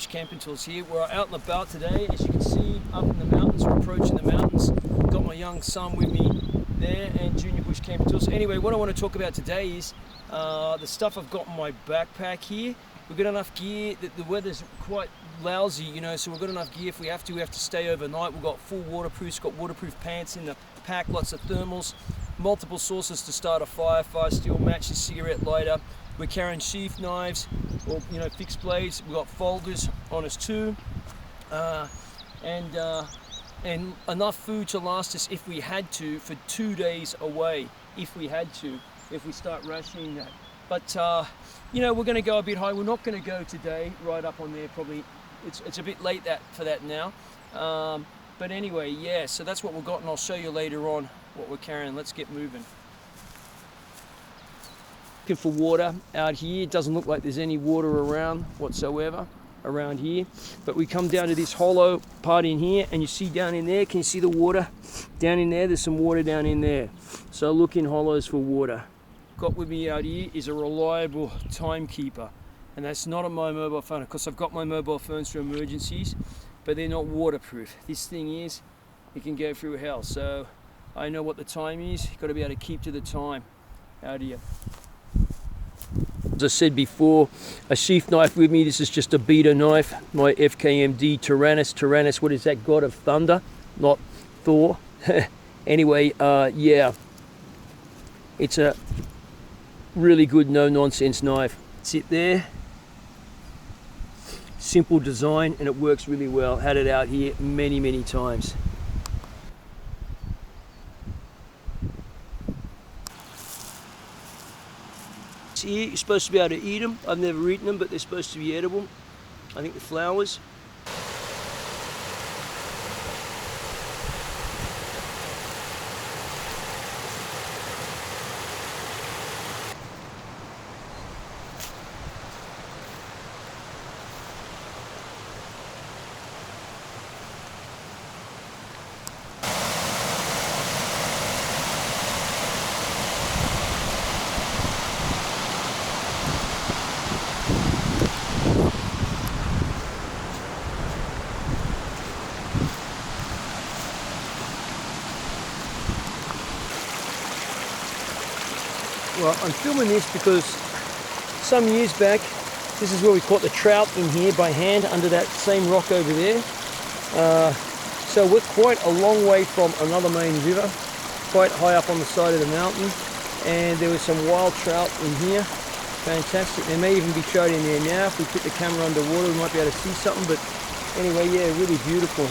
Camping Tools here. We're out and about today, as you can see, up in the mountains. We're approaching the mountains. Got my young son with me there, and Junior Bush Camping Tools. Anyway, what I want to talk about today is the stuff I've got in my backpack here. We've got enough gear. The weather's quite lousy, you know, so we've got enough gear. If we have to stay overnight. We've got full waterproofs, got waterproof pants in the pack, lots of thermals, multiple sources to start a fire steel matches, cigarette lighter. We're carrying sheath knives, or fixed blades. We've got folders on us too, and enough food to last us if we had to for 2 days away. If we start rationing that. But we're going to go a bit high. We're not going to go today right up on there. Probably it's a bit late for that now. But anyway, yeah. So that's what we've got, and I'll show you later on what we're carrying. Let's get moving. For water out here. It doesn't look like there's any water around whatsoever around here, but we come down to this hollow part in here, and you see down in there, can you see the water down in there? There's some water down in there, so look in hollows for water. Got with me out here is a reliable timekeeper, and that's not on my mobile phone. Of course, I've got my mobile phones for emergencies, but they're not waterproof. This thing is, it can go through hell, so I know what the time is. You've got to be able to keep to the time out here. As I said before, a sheath knife with me. This is just a beater knife, my FKMD Tyrannus. Tyrannus, what is that? God of thunder, not Thor. Anyway, yeah, it's a really good no-nonsense knife. Sit there, simple design, and it works really well. Had it out here many times. Here, you're supposed to be able to eat them. I've never eaten them, but they're supposed to be edible. I think the flowers. Well, I'm filming this because some years back, this is where we caught the trout in here by hand under that same rock over there. So we're quite a long way from another main river, quite high up on the side of the mountain, and there was some wild trout in here. Fantastic. There may even be trout in there now. If we put the camera underwater, we might be able to see something, but anyway, yeah, really beautiful.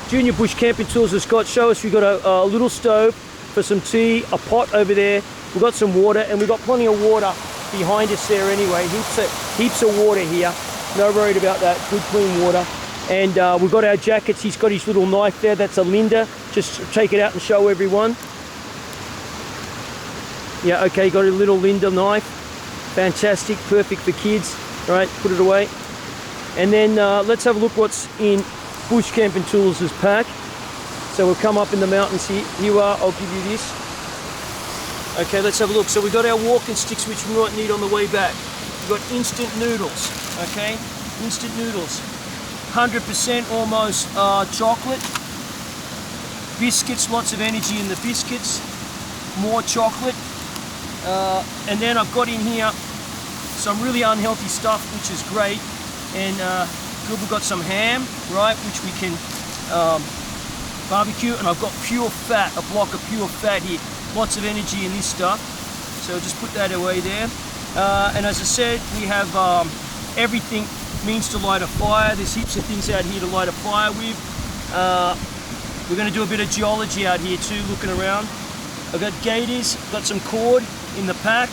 Junior Bush Camping Tools, as Scott showed us, we've got a little stove for some tea, a pot over there, we've got some water, and we've got plenty of water behind us there anyway. Heaps of water here, no worried about that, good clean water. And we've got our jackets. He's got his little knife there, that's a Linda. Just take it out and show everyone. Yeah, okay, got a little Linda knife. Fantastic, perfect for kids. All right, put it away. And then let's have a look what's in Bush Camping Tools' pack. So we'll come up in the mountains here. Here you are, I'll give you this. Okay, let's have a look. So we've got our walking sticks, which we might need on the way back. We've got instant noodles, okay? Instant noodles. 100% almost chocolate. Biscuits, lots of energy in the biscuits. More chocolate. And then I've got in here some really unhealthy stuff, which is great. And good, we've got some ham, right, which we can barbecue. And I've got pure fat, a block of pure fat here. Lots of energy in this stuff. So just put that away there. And as I said, we have everything means to light a fire. There's heaps of things out here to light a fire with. We're going to do a bit of geology out here too, looking around. I've got gaiters, got some cord in the pack.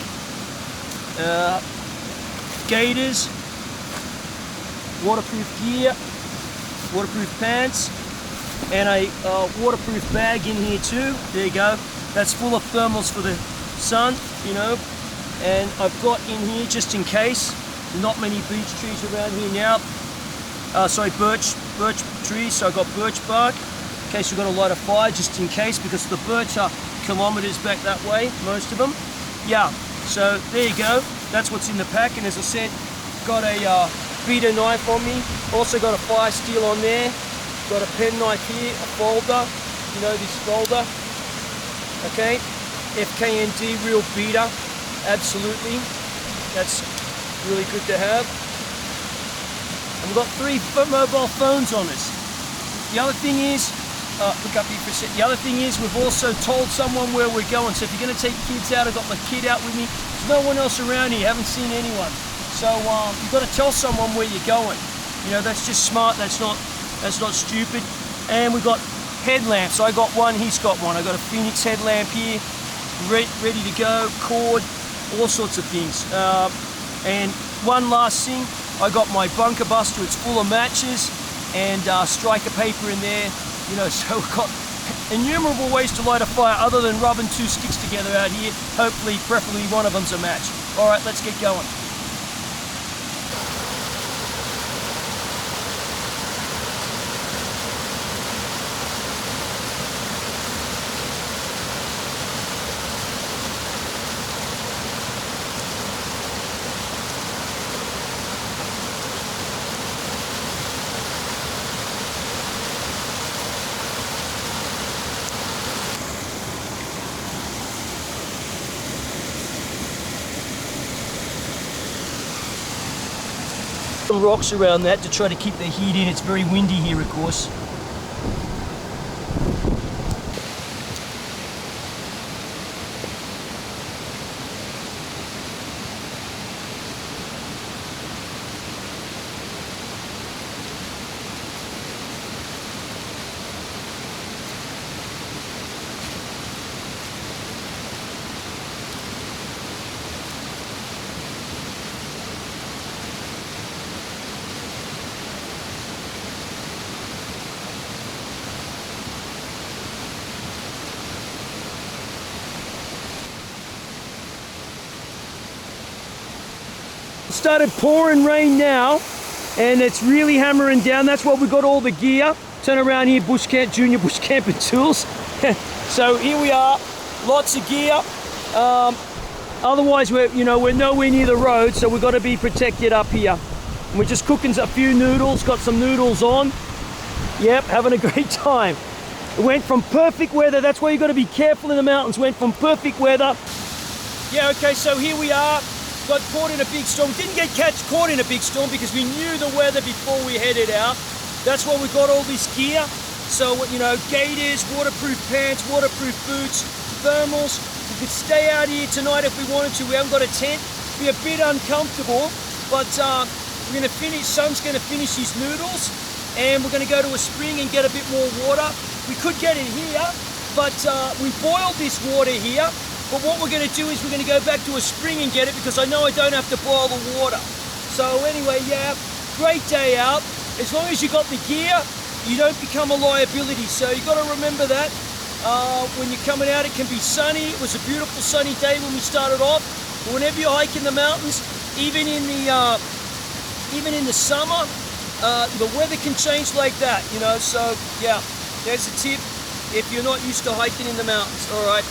Gaiters, waterproof gear, waterproof pants, and a waterproof bag in here too. There you go. That's full of thermals for the sun, you know. And I've got in here, just in case, not many beech trees around here now. Sorry, birch trees, so I've got birch bark, in case we've got to light a fire, just in case, because the birch are kilometers back that way, most of them. Yeah, so there you go. That's what's in the pack. And as I said, got a beater knife on me. Also got a fire steel on there. Got a pen knife here, a folder. You know this folder. Okay, FKND real beater. Absolutely. That's really good to have. And we've got 3 mobile phones on us. The other thing is, look up here for a sec. The other thing is, we've also told someone where we're going. So if you're going to take kids out, I've got my kid out with me. There's no one else around here. Haven't seen anyone. So you've got to tell someone where you're going. You know, that's just smart. That's not stupid. And we've got headlamps. So I got one. He's got one. I got a Phoenix headlamp here, ready to go. Cord, all sorts of things. And one last thing. I got my bunker buster. It's full of matches and striker paper in there. You know, so we've got innumerable ways to light a fire other than rubbing 2 sticks together out here. Hopefully, preferably one of them's a match. All right, let's get going. Some rocks around that to try to keep the heat in. It's very windy here, of course. Started pouring rain now, and it's really hammering down. That's why we got all the gear. Turn around here, bush camp, junior bush camping tools. So here we are, lots of gear. Otherwise, we're nowhere near the road, so we've got to be protected up here. And we're just cooking a few noodles. Got some noodles on. Yep, having a great time. It went from perfect weather. That's why you got to be careful in the mountains. Went from perfect weather. Yeah. Okay. So here we are. Got caught in a big storm. Didn't get caught in a big storm because we knew the weather before we headed out. That's why we got all this gear. So, you know, gaiters, waterproof pants, waterproof boots, thermals. We could stay out here tonight if we wanted to. We haven't got a tent. Be a bit uncomfortable, but we're going to finish. Son's going to finish his noodles, and we're going to go to a spring and get a bit more water. We could get it here, but we boiled this water here. But what we're going to do is we're going to go back to a spring and get it because I know I don't have to boil the water. So anyway, yeah, great day out. As long as you got the gear, you don't become a liability. So you got to remember that. When you're coming out, it can be sunny. It was a beautiful sunny day when we started off. But whenever you hike in the mountains, even in the summer, the weather can change like that, you know. So yeah, there's a tip if you're not used to hiking in the mountains. All right.